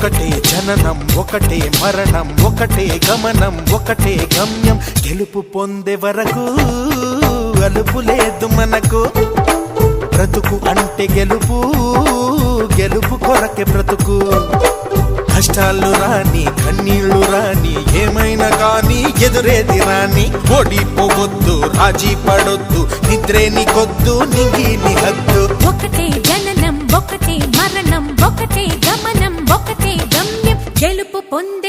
ఒకటే జననం ఒకటే మరణం ఒకటే గమనం ఒకటే గమ్యం గెలుపు పొందే వరకు అలుపు లేదు మనకు బ్రతుకు అంటే గెలుపు గెలుపు కొరకే బ్రతుకు కష్టాలు రాని కన్నీళ్లు రాని ఏమైనా కానీ ఎదురేది రాని ఓడిపోవద్దు రాజీ పడొద్దు నిద్రే నీకొద్దు నింగి నీ హద్దు ఒకటే జననం ఒకటే మరణం ఒకటే గమనం ఒకటే గమ్యం గెలుపు పొందే